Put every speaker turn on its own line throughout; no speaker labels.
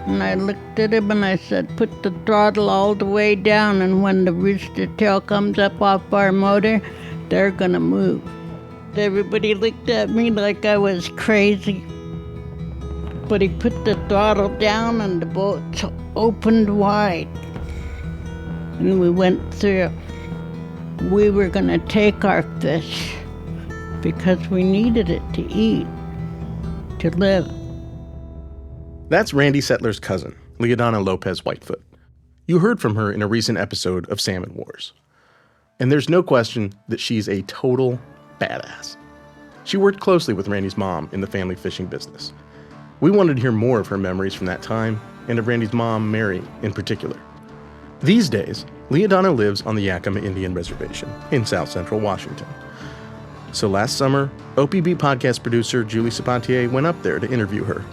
And I looked at him and I said, put the throttle all the way down, and when the rooster tail comes up off our motor, they're gonna move. Everybody looked at me like I was crazy. But he put the throttle down and the boat opened wide. And we went through. We were gonna take our fish because we needed it to eat, to live.
That's Randy Settler's cousin, LiaDonna Lopez Whitefoot. You heard from her in a recent episode of Salmon Wars. And there's no question that she's a total badass. She worked closely with Randy's mom in the family fishing business. We wanted to hear more of her memories from that time, and of Randy's mom, Mary, in particular. These days, LiaDonna lives on the Yakima Indian Reservation in South Central Washington. So last summer, OPB podcast producer Julie Sabantier went up there to interview her.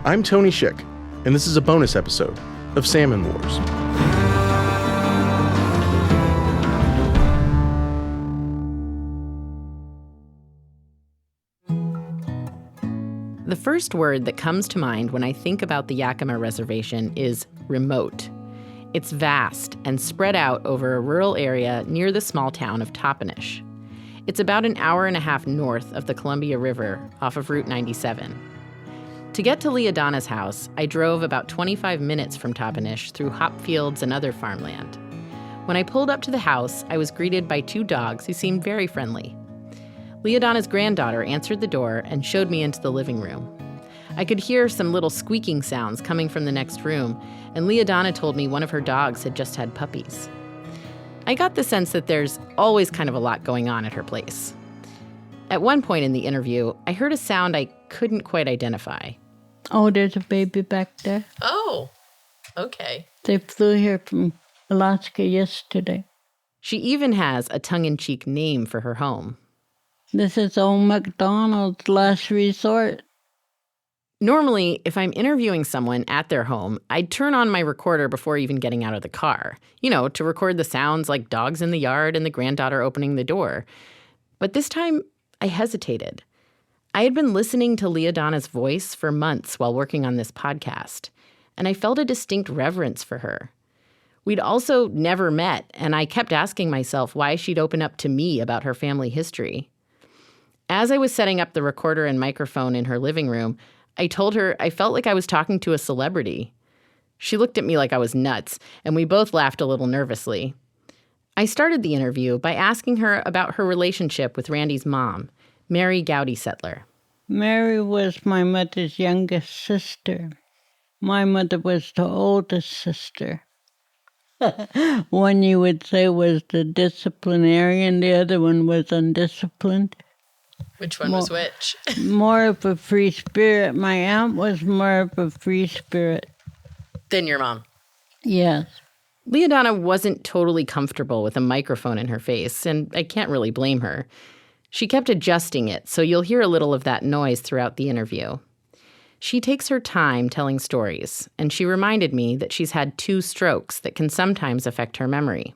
I'm Tony Schick, and this is a bonus episode of Salmon Wars.
The first word that comes to mind when I think about the Yakima Reservation is remote. It's vast and spread out over a rural area near the small town of Toppenish. It's about an hour and a half north of the Columbia River off of Route 97. To get to LiaDonna's house, I drove about 25 minutes from Toppenish through hop fields and other farmland. When I pulled up to the house, I was greeted by two dogs who seemed very friendly. LiaDonna's granddaughter answered the door and showed me into the living room. I could hear some little squeaking sounds coming from the next room, and LiaDonna told me one of her dogs had just had puppies. I got the sense that there's always kind of a lot going on at her place. At one point in the interview, I heard a sound I couldn't quite identify.
Oh, there's a baby back there.
Oh, okay.
They flew here from Alaska yesterday.
She even has a tongue-in-cheek name for her home.
This is old MacDonald's last resort.
Normally, if I'm interviewing someone at their home, I'd turn on my recorder before even getting out of the car, to record the sounds like dogs in the yard and the granddaughter opening the door. But this time, I hesitated. I had been listening to LiaDonna's voice for months while working on this podcast, and I felt a distinct reverence for her. We'd also never met, and I kept asking myself why she'd open up to me about her family history. As I was setting up the recorder and microphone in her living room, I told her I felt like I was talking to a celebrity. She looked at me like I was nuts, and we both laughed a little nervously. I started the interview by asking her about her relationship with Randy's mom, Mary Gowdy Settler.
Mary was my mother's youngest sister. My mother was the oldest sister. One you would say was the disciplinarian, the other one was undisciplined.
Which one was which?
More of a free spirit. My aunt was more of a free spirit.
Than your mom?
Yes.
LiaDonna wasn't totally comfortable with a microphone in her face, and I can't really blame her. She kept adjusting it, so you'll hear a little of that noise throughout the interview. She takes her time telling stories, and she reminded me that she's had 2 strokes that can sometimes affect her memory.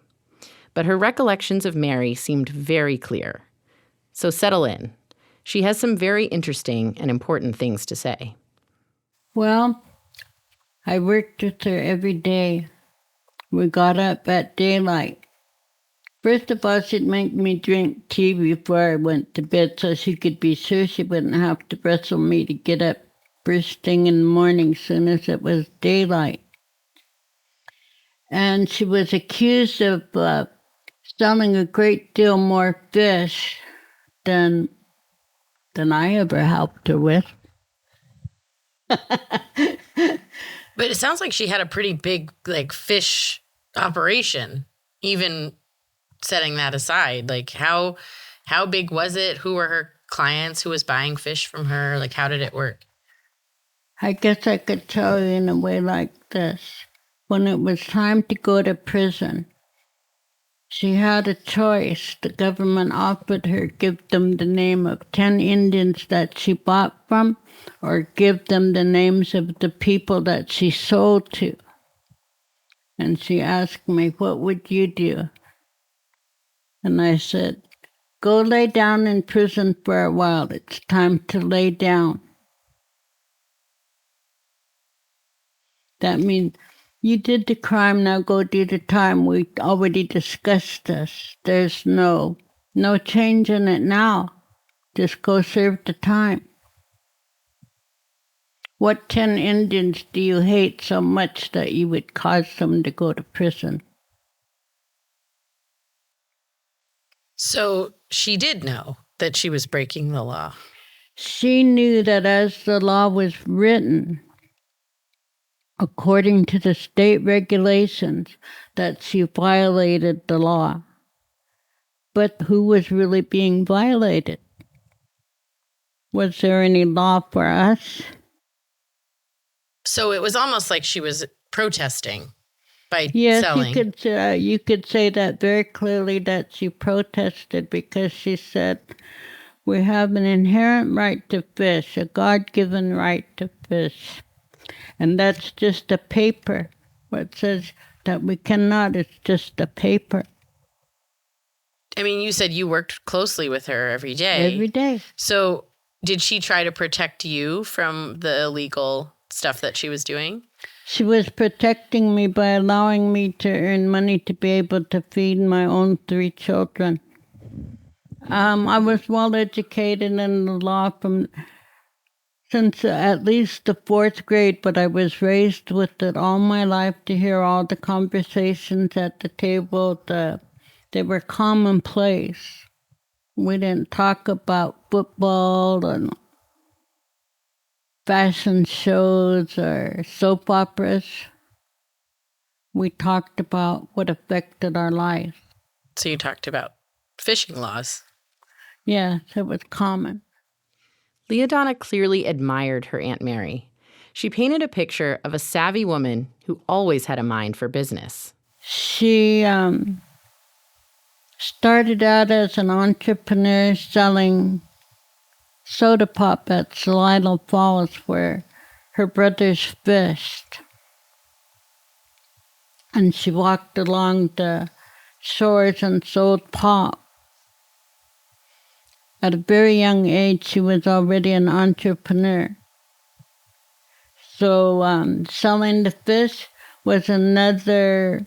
But her recollections of Mary seemed very clear. So settle in. She has some very interesting and important things to say.
Well, I worked with her every day. We got up at daylight. First of all, she'd make me drink tea before I went to bed so she could be sure she wouldn't have to wrestle me to get up first thing in the morning soon as it was daylight. And she was accused of selling a great deal more fish than I ever helped her with.
But it sounds like she had a pretty big, fish operation, even setting that aside. How big was it? Who were her clients? Who was buying fish from her? How did it work?
I guess I could tell you in a way like this. When it was time to go to prison, she had a choice. The government offered her give them the name of 10 Indians that she bought from, or give them the names of the people that she sold to. And she asked me, what would you do? And I said, go lay down in prison for a while. It's time to lay down. That means you did the crime, now go do the time. We already discussed this. There's no change in it now. Just go serve the time. What 10 Indians do you hate so much that you would cause them to go to prison?
So she did know that she was breaking the law.
She knew that as the law was written, according to the state regulations, that she violated the law. But who was really being violated? Was there any law for us?
So it was almost like she was protesting by
Yes,
selling.
you could say that very clearly, that she protested because she said, we have an inherent right to fish, a God-given right to fish. And that's just a paper. What says that we cannot, it's just a paper.
I mean, you said you worked closely with her every day.
Every day.
So did she try to protect you from the illegal stuff that she was doing?
She was protecting me by allowing me to earn money to be able to feed my own 3 children. I was well educated in the law since at least the 4th grade, but I was raised with it all my life to hear all the conversations at the table. They were commonplace. We didn't talk about football and fashion shows or soap operas. We talked about what affected our life.
So you talked about fishing laws.
Yes, it was common.
LiaDonna clearly admired her Aunt Mary. She painted a picture of a savvy woman who always had a mind for business.
She started out as an entrepreneur selling soda pop at Salina Falls, where her brothers fished. And she walked along the shores and sold pop. At a very young age, she was already an entrepreneur. So selling the fish was another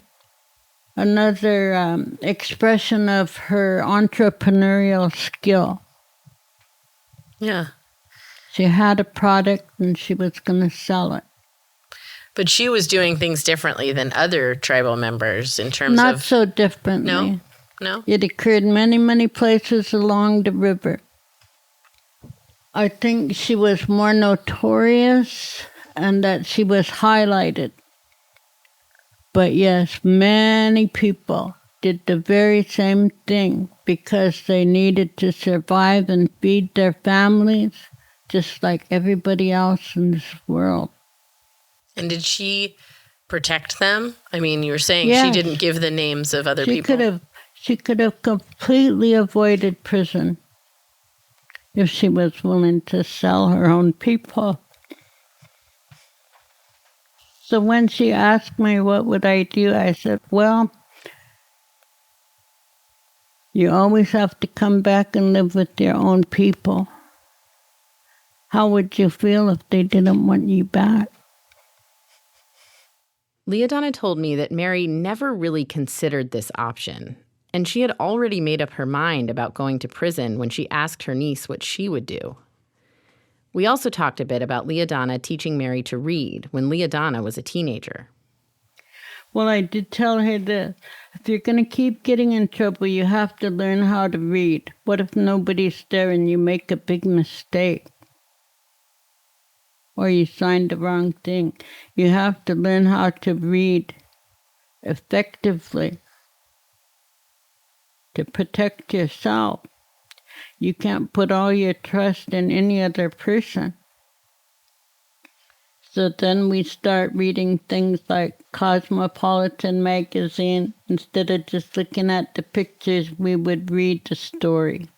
expression of her entrepreneurial skill.
Yeah.
She had a product and she was going to sell it.
But she was doing things differently than other tribal members in terms of...
Not so differently.
No?
It occurred many, many places along the river. I think she was more notorious and that she was highlighted. But yes, many people did the very same thing because they needed to survive and feed their families, just like everybody else in this world.
And did she protect them? I mean, you were saying
Yes.
she didn't give the names of other people.
She could have completely avoided prison if she was willing to sell her own people. So when she asked me what would I do, I said, well, you always have to come back and live with your own people. How would you feel if they didn't want you back?
LiaDonna told me that Mary never really considered this option, and she had already made up her mind about going to prison when she asked her niece what she would do. We also talked a bit about LiaDonna teaching Mary to read when LiaDonna was a teenager.
Well, I did tell her that if you're going to keep getting in trouble, you have to learn how to read. What if nobody's there and you make a big mistake? Or you signed the wrong thing? You have to learn how to read effectively to protect yourself. You can't put all your trust in any other person. So then we start reading things like Cosmopolitan magazine. Instead of just looking at the pictures, we would read the story.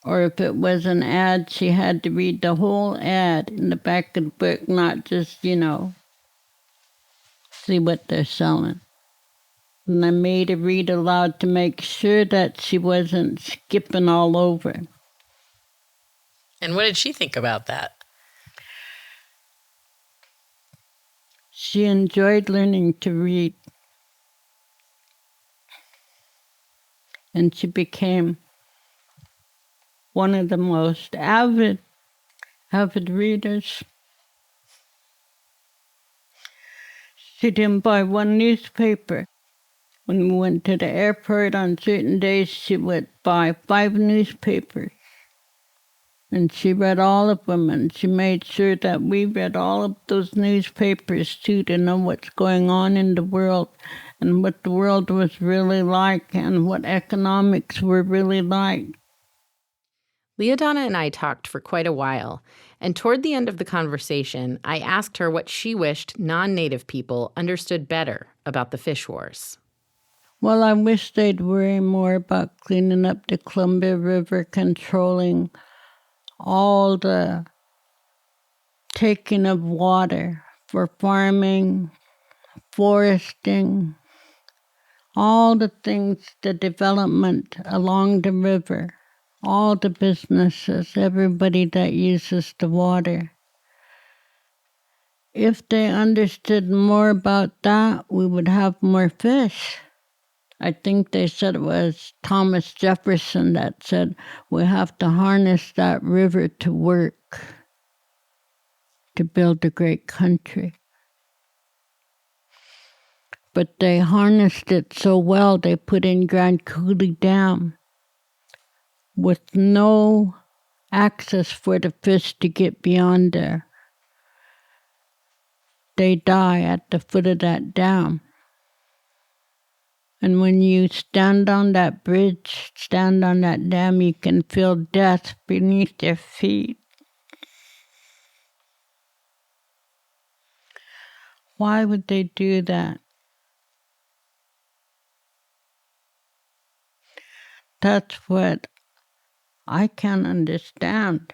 Or if it was an ad, she had to read the whole ad in the back of the book, not just, see what they're selling. And I made her read aloud to make sure that she wasn't skipping all over.
And what did she think about that?
She enjoyed learning to read. And she became one of the most avid readers. She didn't buy one newspaper. When we went to the airport on certain days, she would buy 5 newspapers. And she read all of them, and she made sure that we read all of those newspapers too, to know what's going on in the world and what the world was really like and what economics were really like.
LiaDonna and I talked for quite a while, and toward the end of the conversation, I asked her what she wished non-native people understood better about the fish wars.
Well, I wish they'd worry more about cleaning up the Columbia River, controlling all the taking of water for farming, foresting, all the things, the development along the river, all the businesses, everybody that uses the water. If they understood more about that, we would have more fish. I think they said it was Thomas Jefferson that said we have to harness that river to work, to build a great country. But they harnessed it so well, they put in Grand Coulee Dam with no access for the fish to get beyond there. They die at the foot of that dam. And when you stand on that bridge, stand on that dam, you can feel death beneath your feet. Why would they do that? That's what I can't understand.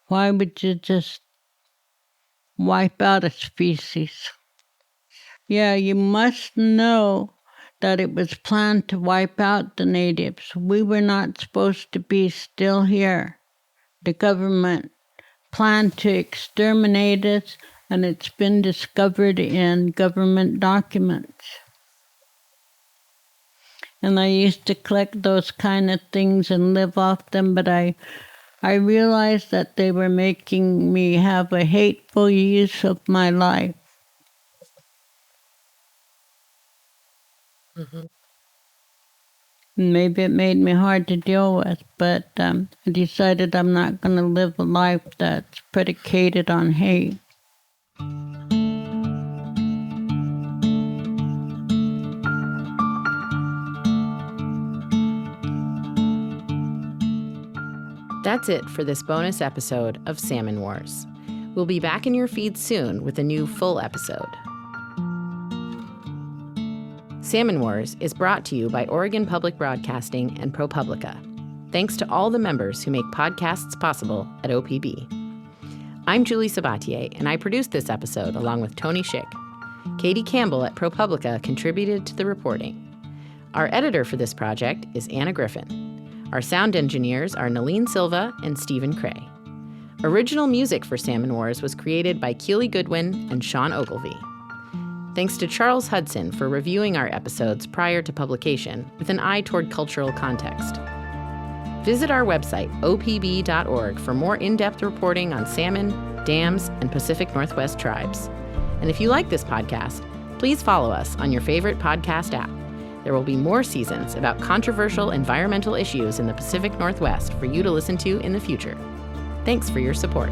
Why would you just wipe out a species? Yeah, you must know that it was planned to wipe out the natives. We were not supposed to be still here. The government planned to exterminate us, and it's been discovered in government documents. And I used to collect those kind of things and live off them, but I realized that they were making me have a hateful use of my life. Mm-hmm. Maybe it made me hard to deal with, but I decided I'm not going to live a life that's predicated on hate.
That's it for this bonus episode of Salmon Wars. We'll be back in your feed soon with a new full episode. Salmon Wars is brought to you by Oregon Public Broadcasting and ProPublica. Thanks to all the members who make podcasts possible at OPB. I'm Julie Sabatier, and I produced this episode along with Tony Schick. Katie Campbell at ProPublica contributed to the reporting. Our editor for this project is Anna Griffin. Our sound engineers are Nalene Silva and Stephen Cray. Original music for Salmon Wars was created by Keely Goodwin and Sean Ogilvie. Thanks to Charles Hudson for reviewing our episodes prior to publication with an eye toward cultural context. Visit our website, opb.org, for more in-depth reporting on salmon, dams, and Pacific Northwest tribes. And if you like this podcast, please follow us on your favorite podcast app. There will be more seasons about controversial environmental issues in the Pacific Northwest for you to listen to in the future. Thanks for your support.